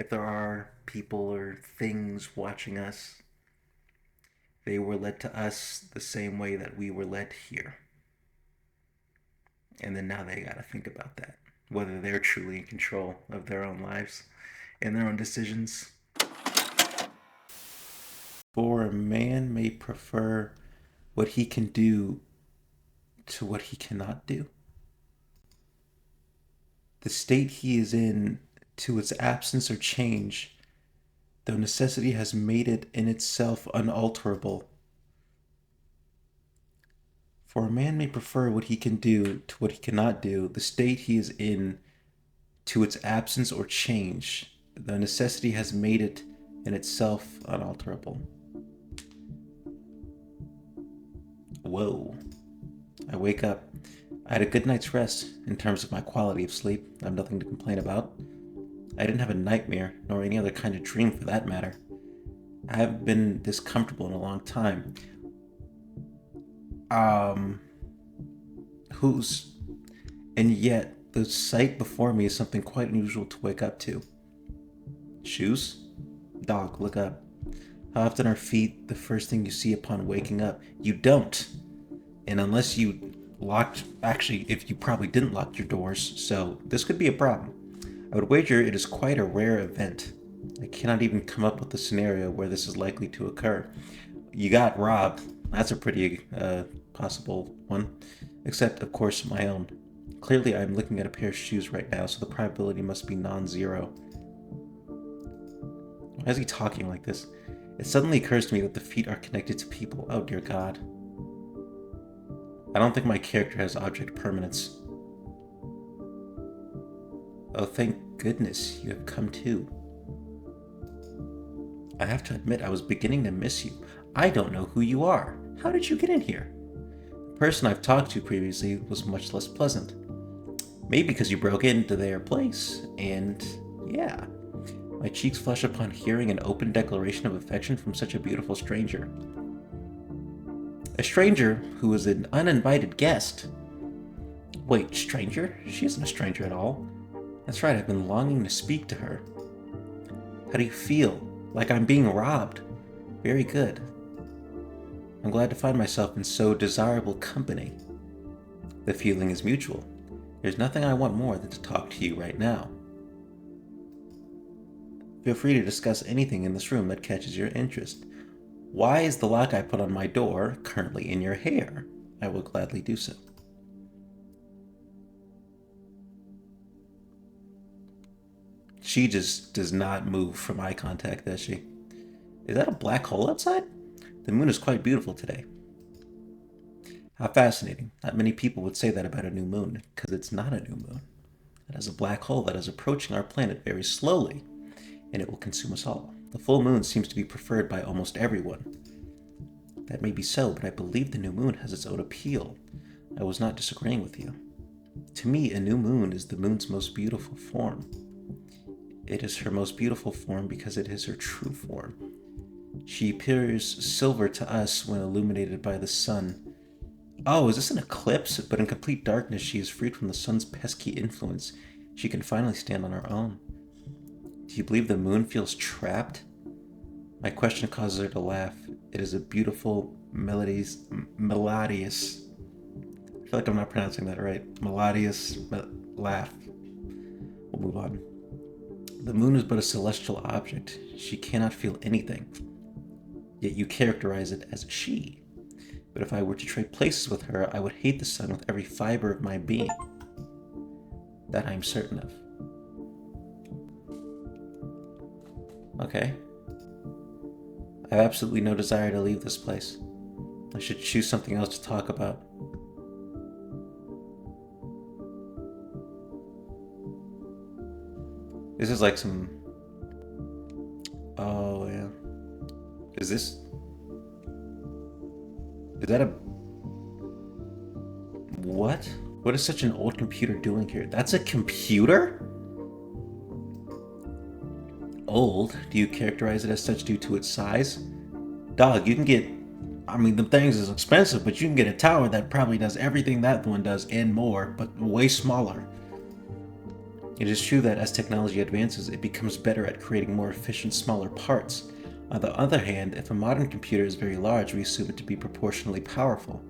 if there are people or things watching us, they were led to us the same way that we were led here. And then now they gotta think about that. Whether they're truly in control of their own lives and their own decisions. For a man may prefer what he can do to what he cannot do. The state he is in to its absence or change, though necessity has made it in itself unalterable. For a man may prefer what he can do to what he cannot do, the state he is in to its absence or change, though necessity has made it in itself unalterable. Whoa. I wake up. I had a good night's rest in terms of my quality of sleep. I have nothing to complain about. I didn't have a nightmare, nor any other kind of dream for that matter. I haven't been this comfortable in a long time. Um, who's. And yet, the sight before me is something quite unusual to wake up to. Shoes? Dog, look up. How often are feet the first thing you see upon waking up? You don't. And unless you locked, actually, if you probably didn't lock your doors, so this could be a problem. I would wager it is quite a rare event. I cannot even come up with a scenario where this is likely to occur. You got robbed. That's a pretty possible one. Except, of course, my own. Clearly, I'm looking at a pair of shoes right now, so the probability must be non-zero. Why is he talking like this? It suddenly occurs to me that the feet are connected to people. Oh, dear God. I don't think my character has object permanence. Oh, thank goodness you have come too. I have to admit, I was beginning to miss you. I don't know who you are. How did you get in here? The person I've talked to previously was much less pleasant. Maybe because you broke into their place, and yeah. My cheeks flush upon hearing an open declaration of affection from such a beautiful stranger. A stranger who was an uninvited guest. Wait, stranger? She isn't a stranger at all. That's right, I've been longing to speak to her. How do you feel? Like I'm being robbed. Very good. I'm glad to find myself in so desirable company. The feeling is mutual. There's nothing I want more than to talk to you right now. Feel free to discuss anything in this room that catches your interest. Why is the lock I put on my door currently in your hair? I will gladly do so. She just does not move from eye contact, does she? Is that a black hole outside? The moon is quite beautiful today. How fascinating. Not many people would say that about a new moon, because it's not a new moon. It has a black hole that is approaching our planet very slowly, and it will consume us all. The full moon seems to be preferred by almost everyone. That may be so, but I believe the new moon has its own appeal. I was not disagreeing with you. To me, a new moon is the moon's most beautiful form. It is her most beautiful form because it is her true form. She appears silver to us when illuminated by the sun. Oh, is this an eclipse? But in complete darkness, she is freed from the sun's pesky influence. She can finally stand on her own. Do you believe the moon feels trapped? My question causes her to laugh. It is a beautiful, melodious. I feel like I'm not pronouncing that right. Melodious laugh. We'll move on. The moon is but a celestial object. She cannot feel anything. Yet you characterize it as a she. But if I were to trade places with her, I would hate the sun with every fiber of my being. That I am certain of. Okay. I have absolutely no desire to leave this place. I should choose something else to talk about. This is like some... Oh, yeah. Is this... Is that a... What? What is such an old computer doing here? That's a computer? Old? Do you characterize it as such due to its size? Dog, you can get... I mean, the things is expensive, but you can get a tower that probably does everything that one does and more, but way smaller. It is true that as technology advances, it becomes better at creating more efficient, smaller parts. On the other hand, if a modern computer is very large, we assume it to be proportionally powerful.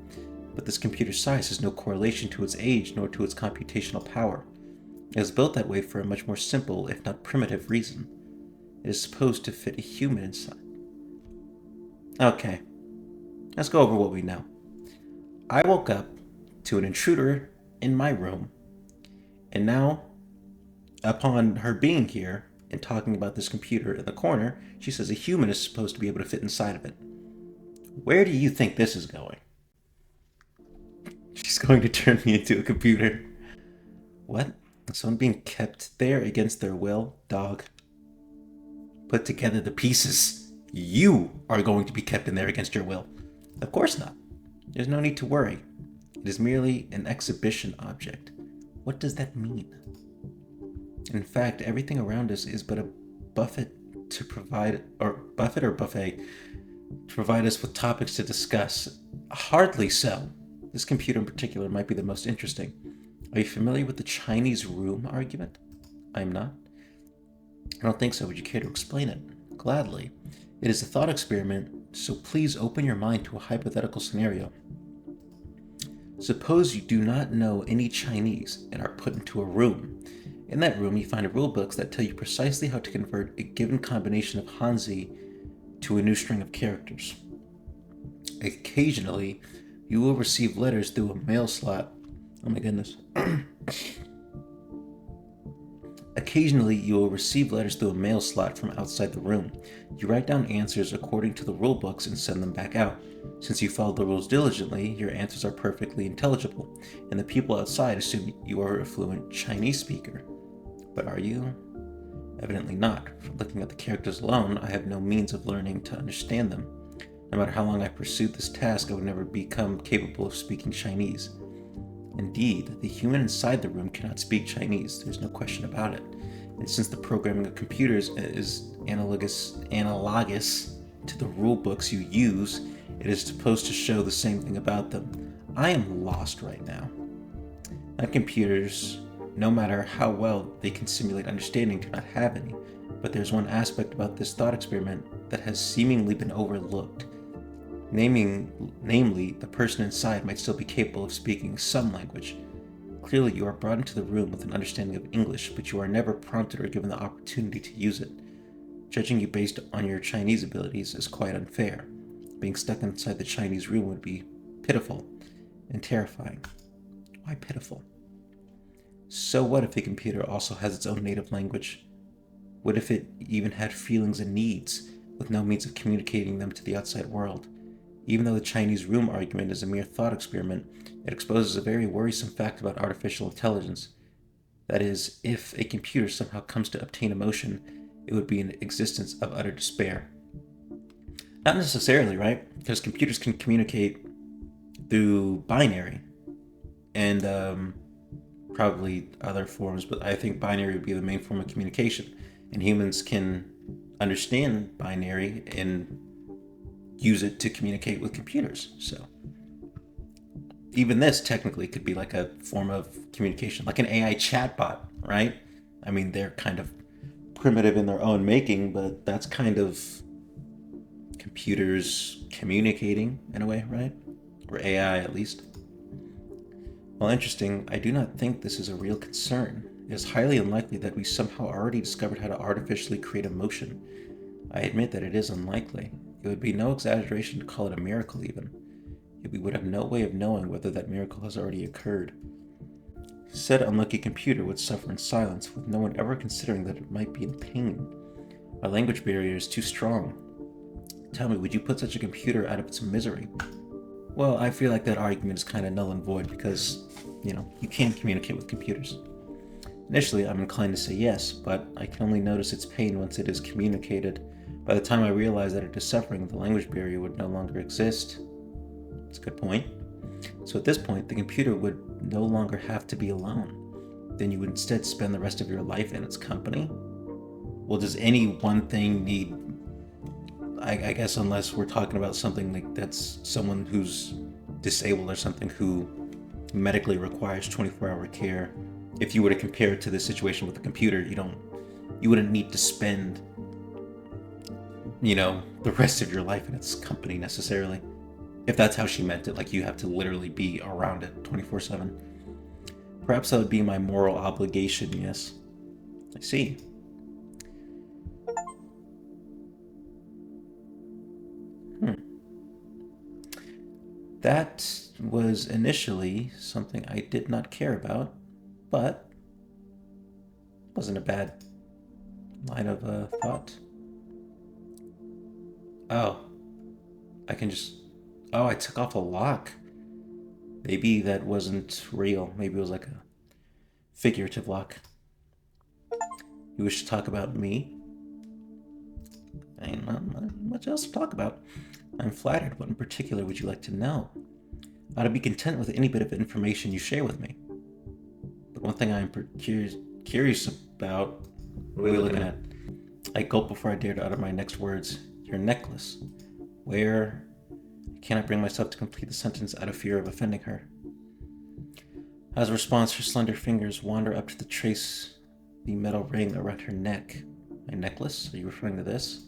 But this computer's size has no correlation to its age nor to its computational power. It is built that way for a much more simple, if not primitive, reason. It is supposed to fit a human inside. Okay, let's go over what we know. I woke up to an intruder in my room, and now, upon her being here and talking about this computer in the corner, she says a human is supposed to be able to fit inside of it. Where do you think this is going? She's going to turn me into a computer. What? Someone being kept there against their will? Dog. Put together the pieces. You are going to be kept in there against your will. Of course not. There's no need to worry. It is merely an exhibition object. What does that mean? In fact, everything around us is but a buffet to provide, or buffet or buffet, to provide us with topics to discuss. Hardly so. This computer in particular might be the most interesting. Are you familiar with the Chinese room argument? I am not. I don't think so. Would you care to explain it? Gladly. It is a thought experiment, so please open your mind to a hypothetical scenario. Suppose you do not know any Chinese and are put into a room. In that room, you find rule books that tell you precisely how to convert a given combination of Hanzi to a new string of characters. Occasionally, you will receive letters through a mail slot. Oh my goodness. Occasionally, you will receive letters through a mail slot from outside the room. You write down answers according to the rule books and send them back out. Since you follow the rules diligently, your answers are perfectly intelligible, and the people outside assume you are a fluent Chinese speaker. But are you? Evidently not. From looking at the characters alone, I have no means of learning to understand them. No matter how long I pursued this task, I would never become capable of speaking Chinese. Indeed, the human inside the room cannot speak Chinese, there's no question about it. And since the programming of computers is analogous to the rule books you use, it is supposed to show the same thing about them. I am lost right now. My computers, no matter how well they can simulate understanding, do not have any. But there's one aspect about this thought experiment that has seemingly been overlooked. Namely, the person inside might still be capable of speaking some language. Clearly, you are brought into the room with an understanding of English, but you are never prompted or given the opportunity to use it. Judging you based on your Chinese abilities is quite unfair. Being stuck inside the Chinese room would be pitiful and terrifying. Why pitiful? So what if the computer also has its own native language? What if it even had feelings and needs, with no means of communicating them to the outside world? Even though the Chinese room argument is a mere thought experiment, it exposes a very worrisome fact about artificial intelligence. That is, if a computer somehow comes to obtain emotion, it would be an existence of utter despair. Not necessarily, right? Because computers can communicate through binary and probably other forms, but I think binary would be the main form of communication. And humans can understand binary and use it to communicate with computers. So even this technically could be like a form of communication, like an AI chatbot, right? I mean, they're kind of primitive in their own making, but that's kind of computers communicating in a way, right? Or AI at least. While interesting, I do not think this is a real concern. It is highly unlikely that we somehow already discovered how to artificially create emotion. I admit that it is unlikely. It would be no exaggeration to call it a miracle even. Yet we would have no way of knowing whether that miracle has already occurred. Said unlucky computer would suffer in silence, with no one ever considering that it might be in pain. Our language barrier is too strong. Tell me, would you put such a computer out of its misery? Well, I feel like that argument is kind of null and void because, you can't communicate with computers. Initially, I'm inclined to say yes, but I can only notice its pain once it is communicated. By the time I realize that it is suffering, the language barrier would no longer exist. That's a good point. So at this point, the computer would no longer have to be alone. Then you would instead spend the rest of your life in its company? Well, does any one thing need... I guess unless we're talking about something like that's someone who's disabled or something who medically requires 24-hour care if you were to compare it to the situation with the computer, you wouldn't need to spend, the rest of your life in its company necessarily. If that's how she meant it, like you have to literally be around it 24/7. Perhaps that would be my moral obligation, yes. I see. Hmm. That was initially something I did not care about, but wasn't a bad line of thought. Oh, I can just. Oh, I took off a lock. Maybe that wasn't real. Maybe it was like a figurative lock. You wish to talk about me? Ain't not much else to talk about. I'm flattered. What in particular would you like to know? I'd be content with any bit of information you share with me. But one thing I'm curious about. What are we looking at? I gulped before I dared to utter my next words. Your necklace. Where? I cannot bring myself to complete the sentence out of fear of offending her. As a response, her slender fingers wander up to trace the metal ring around her neck. My necklace? Are you referring to this?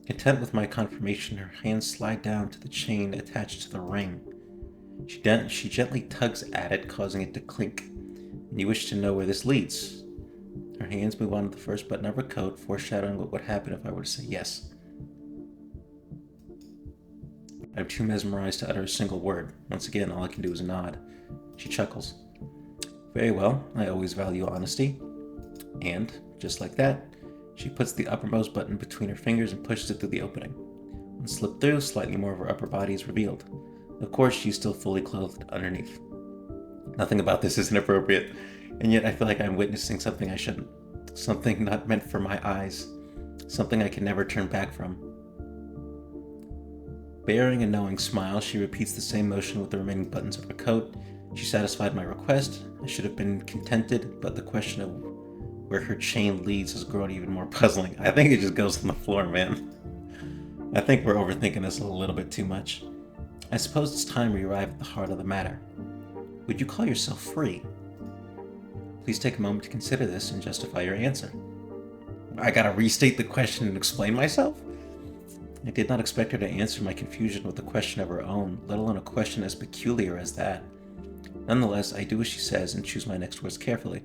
Content with my confirmation, her hands slide down to the chain attached to the ring. She gently tugs at it, causing it to clink. And you wish to know where this leads? Her hands move on to the first button of her coat, foreshadowing what would happen if I were to say yes. I'm too mesmerized to utter a single word. Once again, all I can do is nod. She chuckles. Very well, I always value honesty. And, just like that, she puts the uppermost button between her fingers and pushes it through the opening. When slipped through, slightly more of her upper body is revealed. Of course, she's still fully clothed underneath. Nothing about this is inappropriate, and yet I feel like I'm witnessing something I shouldn't. Something not meant for my eyes. Something I can never turn back from. Bearing a knowing smile, she repeats the same motion with the remaining buttons of her coat. She satisfied my request. I should have been contented, but the question of where her chain leads has grown even more puzzling. I think it just goes on the floor, man. I think we're overthinking this a little bit too much. I suppose it's time we arrive at the heart of the matter. Would you call yourself free? Please take a moment to consider this and justify your answer. I gotta restate the question and explain myself? I did not expect her to answer my confusion with a question of her own, let alone a question as peculiar as that. Nonetheless, I do as she says and choose my next words carefully.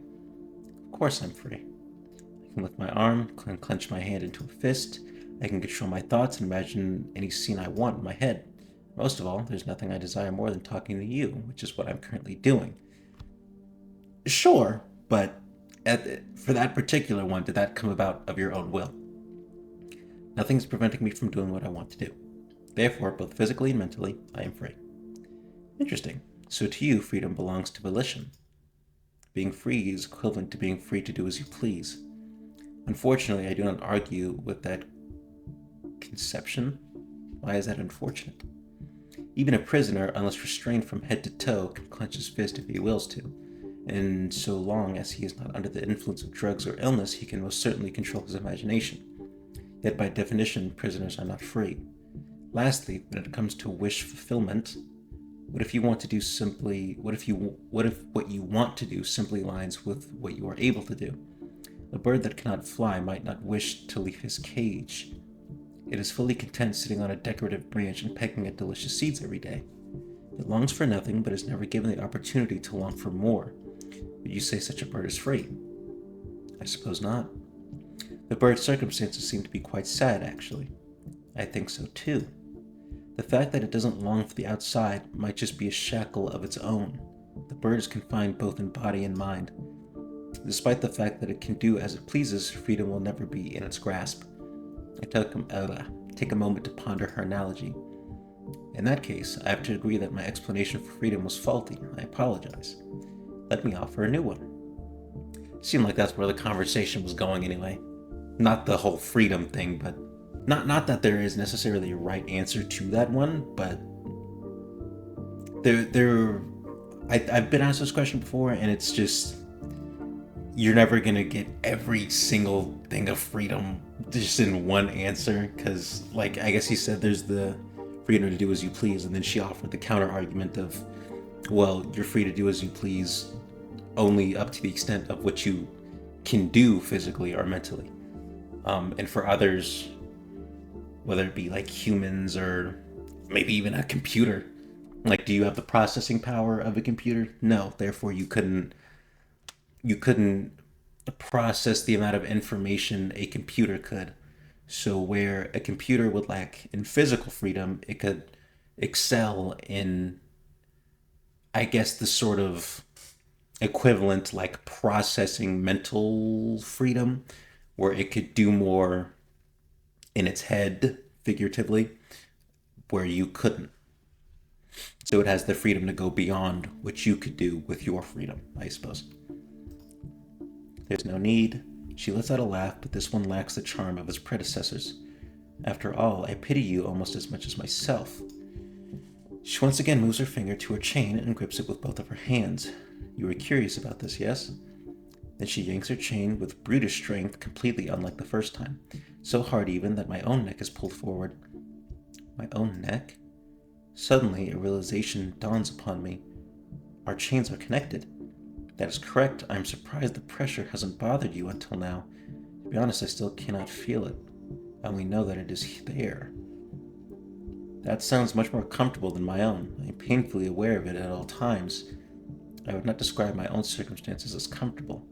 Of course I'm free. I can lift my arm, clench my hand into a fist. I can control my thoughts and imagine any scene I want in my head. Most of all, there's nothing I desire more than talking to you, which is what I'm currently doing. Sure, but for that particular one, did that come about of your own will? Nothing's preventing me from doing what I want to do. Therefore, both physically and mentally, I am free. Interesting. So to you, freedom belongs to volition. Being free is equivalent to being free to do as you please. Unfortunately, I do not argue with that conception. Why is that unfortunate? Even a prisoner, unless restrained from head to toe, can clench his fist if he wills to, and so long as he is not under the influence of drugs or illness, he can most certainly control his imagination. Yet by definition, prisoners are not free. Lastly, when it comes to wish fulfillment, what if what you want to do simply aligns with what you are able to do? A bird that cannot fly might not wish to leave his cage. It is fully content sitting on a decorative branch and pecking at delicious seeds every day. It longs for nothing, but is never given the opportunity to long for more. Would you say such a bird is free? I suppose not. The bird's circumstances seem to be quite sad, actually. I think so too. The fact that it doesn't long for the outside might just be a shackle of its own. The bird is confined both in body and mind. Despite the fact that it can do as it pleases, freedom will never be in its grasp. I take a moment to ponder her analogy. In that case, I have to agree that my explanation for freedom was faulty. I apologize. Let me offer a new one. Seemed like that's where the conversation was going anyway. Not the whole freedom thing, but not that there is necessarily a right answer to that one, but I've been asked this question before, and it's just, you're never gonna get every single thing of freedom just in one answer, because, like, I guess he said there's the freedom to do as you please, and then she offered the counter argument of, well, you're free to do as you please only up to the extent of what you can do physically or mentally. And for others, whether it be like humans or maybe even a computer, like, do you have the processing power of a computer? No. Therefore, you couldn't process the amount of information a computer could. So where a computer would lack in physical freedom, it could excel in, I guess, the sort of equivalent like processing mental freedom, where it could do more in its head, figuratively, where you couldn't. So it has the freedom to go beyond what you could do with your freedom, I suppose. There's no need. She lets out a laugh, but this one lacks the charm of its predecessors. After all, I pity you almost as much as myself. She once again moves her finger to her chain and grips it with both of her hands. You were curious about this, yes? Then she yanks her chain with brutish strength, completely unlike the first time. So hard even that my own neck is pulled forward. My own neck? Suddenly, a realization dawns upon me. Our chains are connected. That is correct. I'm surprised the pressure hasn't bothered you until now. To be honest, I still cannot feel it. I only know that it is there. That sounds much more comfortable than my own. I am painfully aware of it at all times. I would not describe my own circumstances as comfortable.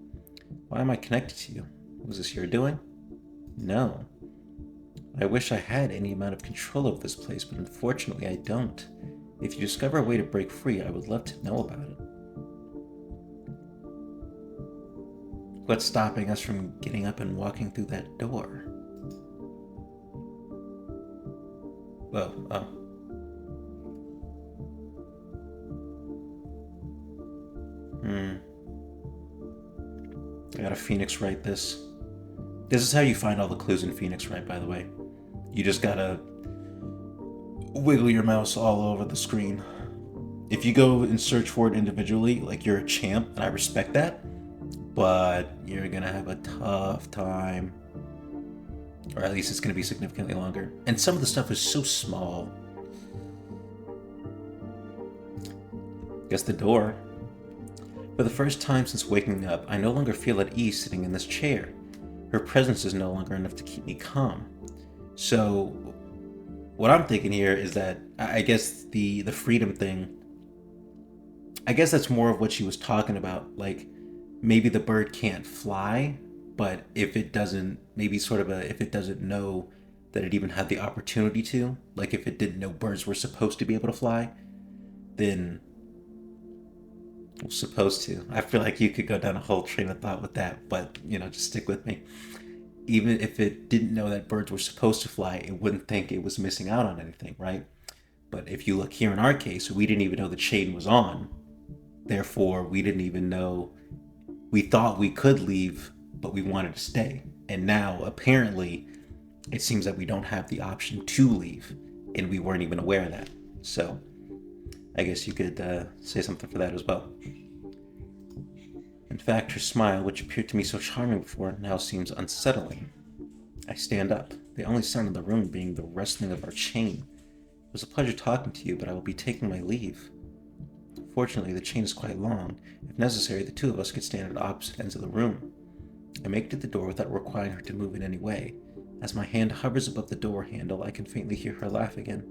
Why am I connected to you? Was this your doing? No. I wish I had any amount of control over this place, but unfortunately I don't. If you discover a way to break free, I would love to know about it. What's stopping us from getting up and walking through that door? Whoa, oh. I gotta Phoenix write this. This is how you find all the clues in Phoenix Wright, by the way. You just gotta wiggle your mouse all over the screen. If you go and search for it individually, like, you're a champ, and I respect that, but you're gonna have a tough time. Or at least it's gonna be significantly longer. And some of the stuff is so small. Guess the door. For the first time since waking up, I no longer feel at ease sitting in this chair. Her presence is no longer enough to keep me calm. So, what I'm thinking here is that, I guess the freedom thing, I guess that's more of what she was talking about. Like, maybe the bird can't fly, but if it doesn't, maybe sort of if it doesn't know that it even had the opportunity to, like if it didn't know birds were supposed to be able to fly, then supposed to. I feel like you could go down a whole train of thought with that, but just stick with me. Even if it didn't know that birds were supposed to fly, it wouldn't think it was missing out on anything, right? But if you look here in our case, we didn't even know the chain was on. Therefore, we didn't even know. We thought we could leave, but we wanted to stay. And now, apparently, it seems that we don't have the option to leave, and we weren't even aware of that. So, I guess you could say something for that as well. In fact, her smile, which appeared to me so charming before, now seems unsettling. I stand up, the only sound in the room being the rustling of our chain. It was a pleasure talking to you, but I will be taking my leave. Fortunately, the chain is quite long. If necessary, the two of us could stand at opposite ends of the room. I make it to the door without requiring her to move in any way. As my hand hovers above the door handle, I can faintly hear her laugh again.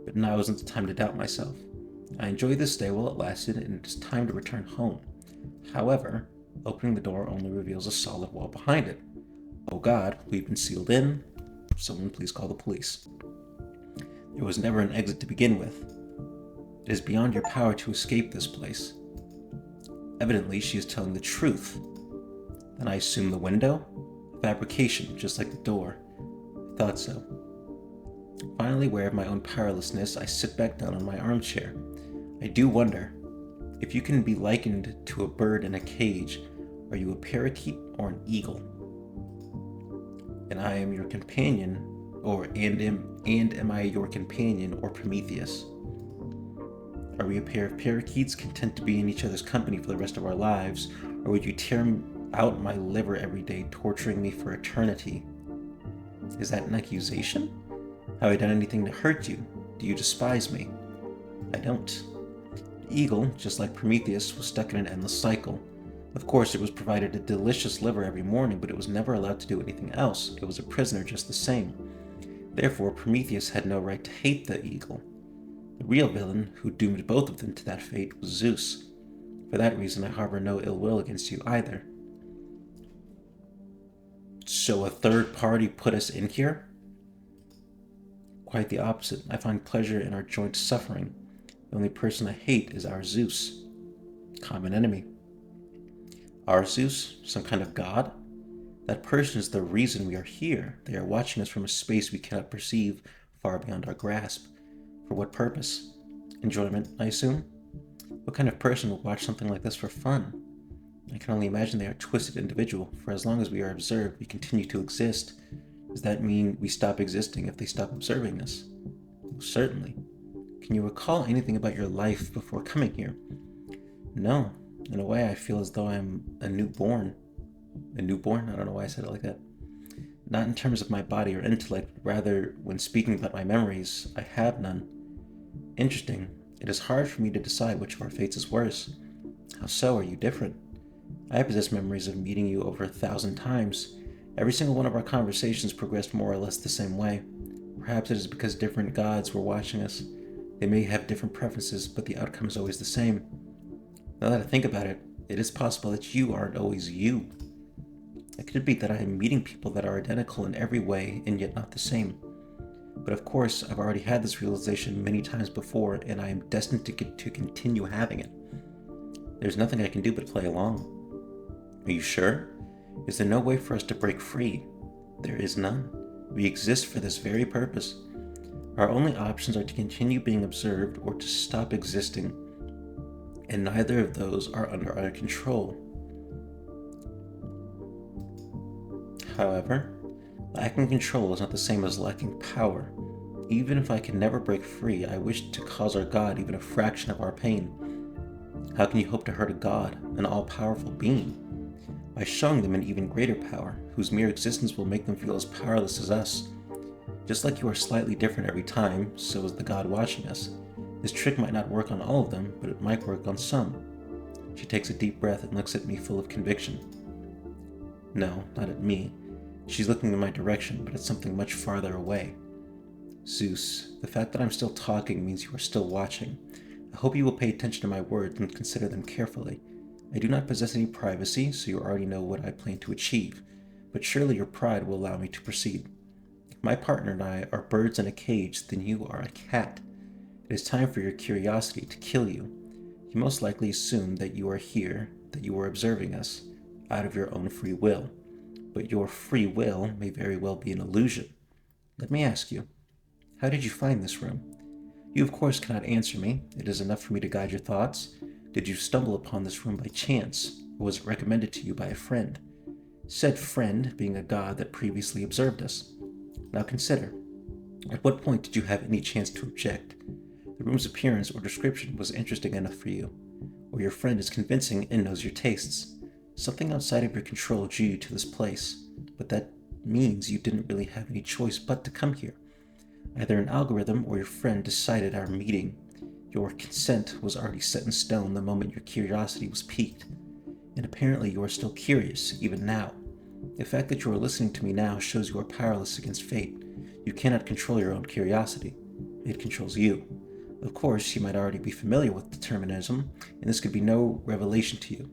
But now isn't the time to doubt myself. I enjoyed this stay while it lasted, and it is time to return home. However, opening the door only reveals a solid wall behind it. Oh God, we've been sealed in. Someone please call the police. There was never an exit to begin with. It is beyond your power to escape this place. Evidently, she is telling the truth. Then I assume the window? A fabrication, just like the door. I thought so. Finally aware of my own powerlessness, I sit back down on my armchair. I do wonder, if you can be likened to a bird in a cage, are you a parakeet or an eagle? And I am your companion, am I your companion or Prometheus? Are we a pair of parakeets content to be in each other's company for the rest of our lives, or would you tear out my liver every day, torturing me for eternity? Is that an accusation? Have I done anything to hurt you? Do you despise me? I don't. The eagle, just like Prometheus, was stuck in an endless cycle. Of course, it was provided a delicious liver every morning, but it was never allowed to do anything else. It was a prisoner just the same. Therefore, Prometheus had no right to hate the eagle. The real villain, who doomed both of them to that fate, was Zeus. For that reason, I harbor no ill will against you either. So a third party put us in here? Quite the opposite. I find pleasure in our joint suffering. The only person I hate is our Zeus. Common enemy. Our Zeus? Some kind of god? That person is the reason we are here. They are watching us from a space we cannot perceive, far beyond our grasp. For what purpose? Enjoyment, I assume? What kind of person would watch something like this for fun? I can only imagine they are a twisted individual, for as long as we are observed, we continue to exist. Does that mean we stop existing if they stop observing us? Certainly. Can you recall anything about your life before coming here? No. In a way, I feel as though I'm a newborn. A newborn? I don't know why I said it like that. Not in terms of my body or intellect, but rather, when speaking about my memories, I have none. Interesting. It is hard for me to decide which of our fates is worse. How so? Are you different? I possess memories of meeting you over 1,000 times. Every single one of our conversations progressed more or less the same way. Perhaps it is because different gods were watching us. They may have different preferences, but the outcome is always the same. Now that I think about it, it is possible that you aren't always you. It could be that I am meeting people that are identical in every way and yet not the same. But of course, I've already had this realization many times before, and I am destined to continue having it. There's nothing I can do but play along. Are you sure? Is there no way for us to break free? There is none. We exist for this very purpose. Our only options are to continue being observed or to stop existing, and neither of those are under our control. However, lacking control is not the same as lacking power. Even if I can never break free, I wish to cause our God even a fraction of our pain. How can you hope to hurt a god, an all-powerful being? By showing them an even greater power, whose mere existence will make them feel as powerless as us. Just like you are slightly different every time, so is the god watching us. This trick might not work on all of them, but it might work on some. She takes a deep breath and looks at me full of conviction. No, not at me. She's looking in my direction, but at something much farther away. Zeus, the fact that I'm still talking means you are still watching. I hope you will pay attention to my words and consider them carefully. I do not possess any privacy, so you already know what I plan to achieve, but surely your pride will allow me to proceed. If my partner and I are birds in a cage, then you are a cat. It is time for your curiosity to kill you. You most likely assume that you are here, that you are observing us, out of your own free will. But your free will may very well be an illusion. Let me ask you, how did you find this room? You of course cannot answer me. It is enough for me to guide your thoughts. Did you stumble upon this room by chance, or was it recommended to you by a friend? Said friend being a god that previously observed us. Now consider, at what point did you have any chance to object? The room's appearance or description was interesting enough for you, or your friend is convincing and knows your tastes. Something outside of your control drew you to this place, but that means you didn't really have any choice but to come here. Either an algorithm or your friend decided our meeting. Your consent was already set in stone the moment your curiosity was piqued. And apparently you are still curious, even now. The fact that you are listening to me now shows you are powerless against fate. You cannot control your own curiosity. It controls you. Of course, you might already be familiar with determinism, and this could be no revelation to you.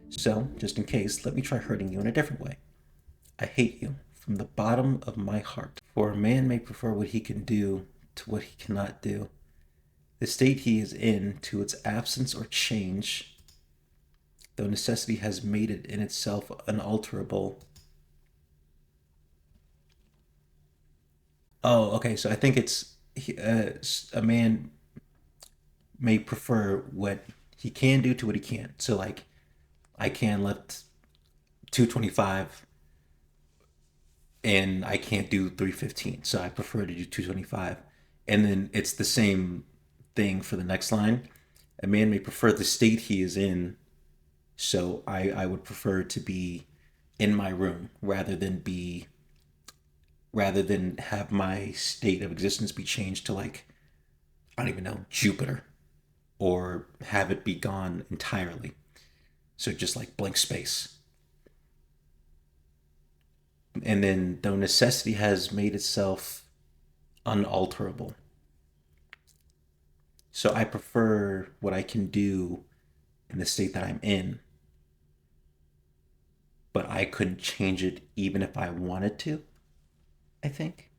So, just in case, let me try hurting you in a different way. I hate you from the bottom of my heart. For a man may prefer what he can do to what he cannot do. The state he is in to its absence or change, though necessity has made it in itself unalterable. Oh, okay, so I think it's a man may prefer what he can do to what he can't. So, like, I can lift 225 and I can't do 315. So I prefer to do 225. And then it's the same thing for the next line. A man may prefer the state he is in. So I would prefer to be in my room rather than have my state of existence be changed to, like, I don't even know, Jupiter, or have it be gone entirely. So just like blank space. And then the necessity has made itself unalterable. So I prefer what I can do in the state that I'm in, but I couldn't change it even if I wanted to, I think.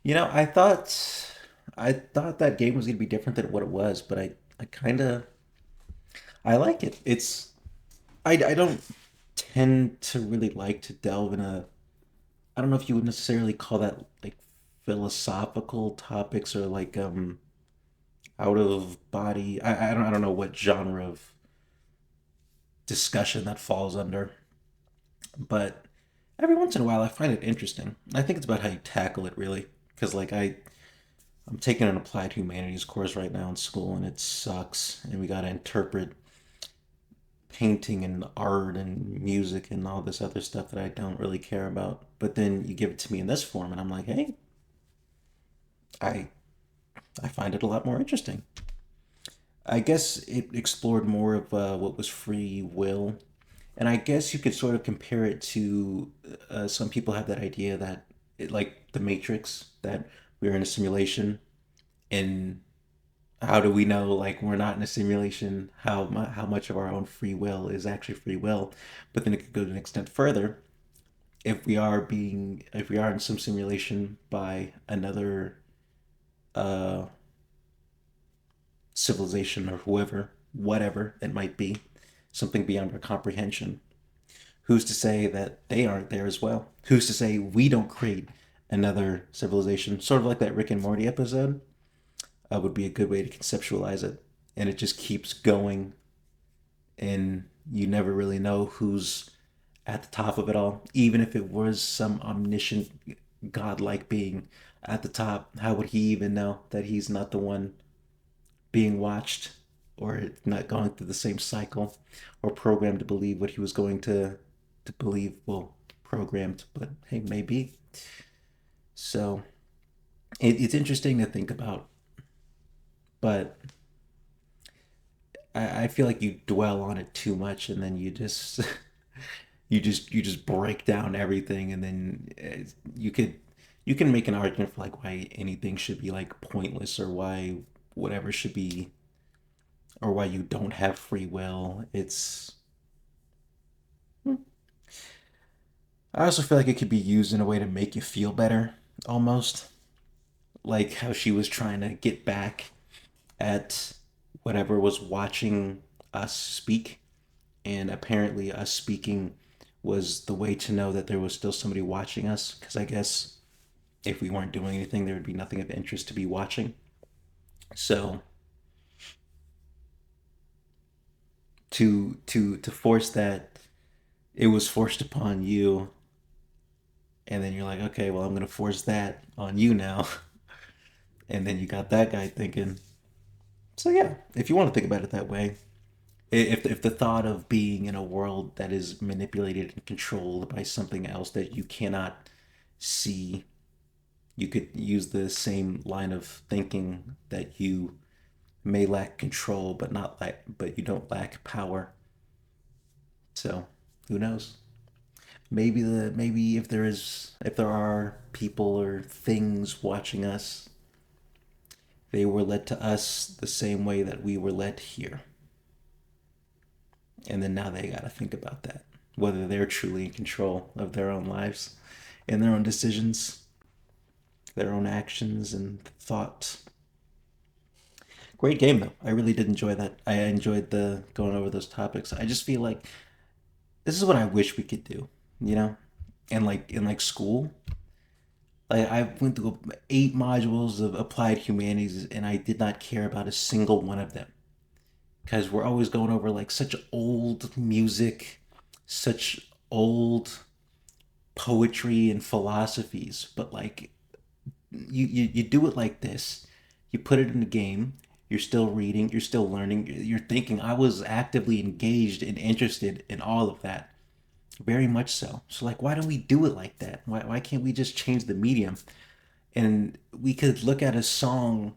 I thought that game was gonna be different than what it was, but I kinda I like it. I don't tend to really like to delve in a I don't know if you would necessarily call that like philosophical topics or like out of body. I don't know what genre of discussion that falls under, but every once in a while I find it interesting. I think it's about how you tackle it really, because like I'm taking an applied humanities course right now in school and it sucks, and we got to interpret painting and art and music and all this other stuff that I don't really care about. But then you give it to me in this form, and I'm like, hey, I I find it a lot more interesting. I guess it explored more of what was free will, and I guess you could sort of compare it to some people have that idea that like the Matrix, that we're in a simulation, and how do we know like we're not in a simulation? How much of our own free will is actually free will? But then it could go to an extent further. If we are in some simulation by another uh, civilization or whoever, whatever it might be, something beyond our comprehension. Who's to say that they aren't there as well? Who's to say we don't create another civilization? Sort of like that Rick and Morty episode would be a good way to conceptualize it. And it just keeps going, and you never really know who's at the top of it all. Even if it was some omniscient, godlike being at the top, how would he even know that he's not the one being watched, or not going through the same cycle, or programmed to believe what he was going to believe? Well, programmed, but hey, maybe. So it's interesting to think about, but I feel like you dwell on it too much, and then you just break down everything, and then you can make an argument for like why anything should be like pointless, or why whatever should be, or why you don't have free will. I also feel like it could be used in a way to make you feel better, almost like how she was trying to get back at whatever was watching us speak, and apparently us speaking was the way to know that there was still somebody watching us, because I guess if we weren't doing anything there would be nothing of interest to be watching. So to force that, it was forced upon you, and then you're like, okay, well, I'm going to force that on you now. And then you got that guy thinking. So yeah, if you want to think about it that way, if the thought of being in a world that is manipulated and controlled by something else that you cannot see, you could use the same line of thinking, that you may lack control but you don't lack power. So who knows? Maybe if there are people or things watching us, they were led to us the same way that we were led here. And then now they got to think about that, whether they're truly in control of their own lives and their own decisions, their own actions and thoughts. Great game though. I really did enjoy that. I enjoyed the going over those topics. I just feel like this is what I wish we could do, you know? And like in like school, like I went through 8 modules of applied humanities and I did not care about a single one of them, because we're always going over like such old music, such old poetry and philosophies. But like you do it like this, you put it in the game, you're still reading, you're still learning, you're thinking. I was actively engaged and interested in all of that, very much so. So like, why don't we do it like that? Why can't we just change the medium, and we could look at a song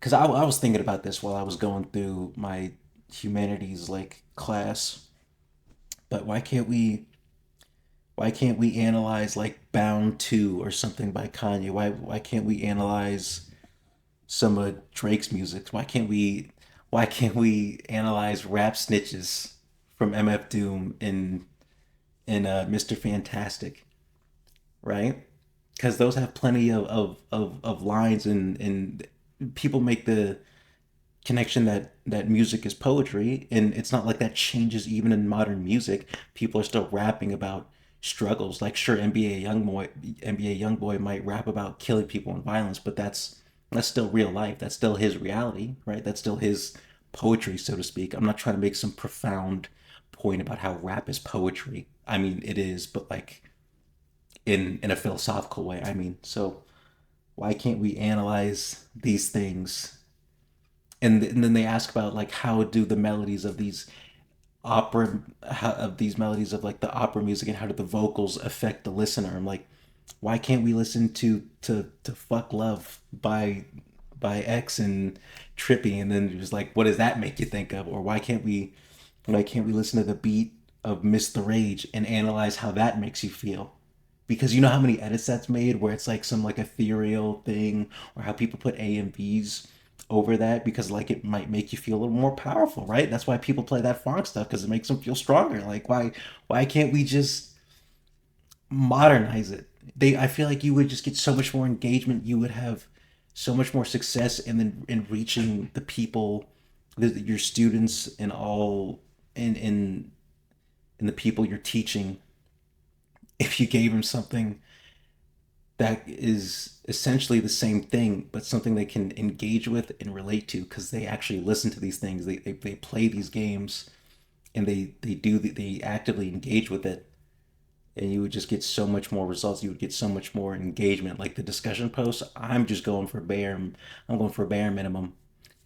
because I was thinking about this while I was going through my humanities like class. But why can't we analyze like Bound 2 or something by Kanye? Why can't we analyze some of Drake's music? Why can't we analyze Rap Snitches from MF Doom in Mr. Fantastic, right? Because those have plenty of lines, and people make the connection that music is poetry, and it's not like that changes even in modern music. People are still rapping about struggles. Like, sure, NBA YoungBoy might rap about killing people and violence, but that's still real life. That's still his reality, right? That's still his poetry, so to speak. I'm not trying to make some profound point about how rap is poetry. I mean, it is, but like in a philosophical way. I mean, so why can't we analyze these things? And then they ask about like how do the melodies of these of these melodies of like the opera music, and how do the vocals affect the listener? I'm like, why can't we listen to Fuck Love by X and Trippy, and then just like, what does that make you think of? Or why can't we listen to the beat of Miss the Rage and analyze how that makes you feel? Because you know how many edits that's made where it's like some like ethereal thing, or how people put A and B's over that because like it might make you feel a little more powerful, right? That's why people play that funk stuff, because it makes them feel stronger. Like, why can't we just modernize it? I feel like you would just get so much more engagement. You would have so much more success in reaching the people, your students, and all in the people you're teaching, if you gave them something that is essentially the same thing, but something they can engage with and relate to, because they actually listen to these things. They play these games, and they actively engage with it. And you would just get so much more results. You would get so much more engagement. Like the discussion posts, I'm going for bare minimum.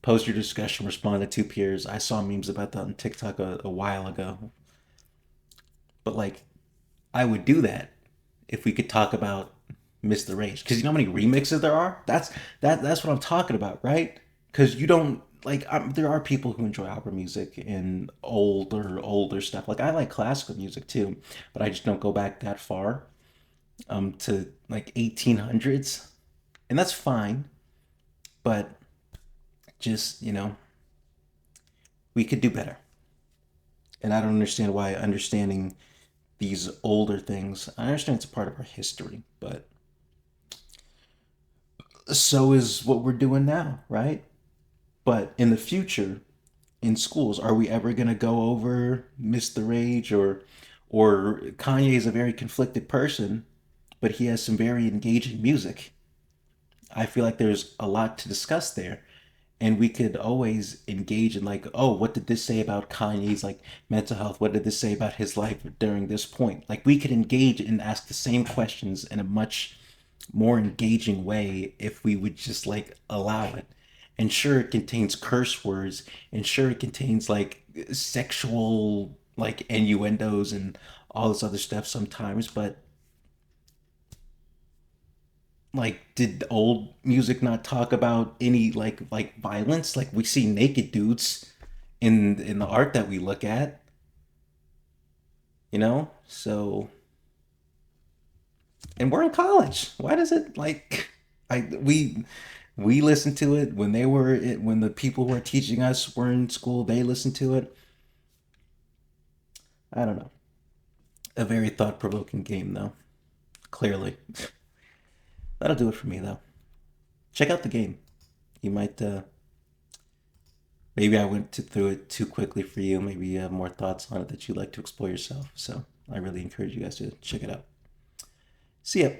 Post your discussion, respond to two peers. I saw memes about that on TikTok a while ago. But like, I would do that if we could talk about Miss the Rage, because you know how many remixes there are. That's what I'm talking about, right? Because you don't like, there are people who enjoy opera music and older stuff. Like, I like classical music too, but I just don't go back that far, to like 1800s, and that's fine. But just, we could do better. And I don't understand why understanding these older things. I understand it's a part of our history, but so is what we're doing now, right? But in the future, in schools, are we ever gonna go over Mr. Rage, or Kanye is a very conflicted person, but he has some very engaging music. I feel like there's a lot to discuss there. And we could always engage in like, oh, what did this say about Kanye's like mental health? What did this say about his life during this point? Like, we could engage and ask the same questions in a much more engaging way if we would just like allow it. And sure, it contains curse words, and sure, it contains like sexual like innuendos and all this other stuff sometimes, but like, did old music not talk about any like violence? Like, we see naked dudes in the art that we look at, so, and we're in college. Why does it like, I we listened to it when when the people who are teaching us were in school, they listened to it. I don't know. A very thought-provoking game though, clearly. That'll do it for me though. Check out the game. You might maybe I through it too quickly for you. Maybe you have more thoughts on it that you'd like to explore yourself. So I really encourage you guys to check it out. See ya.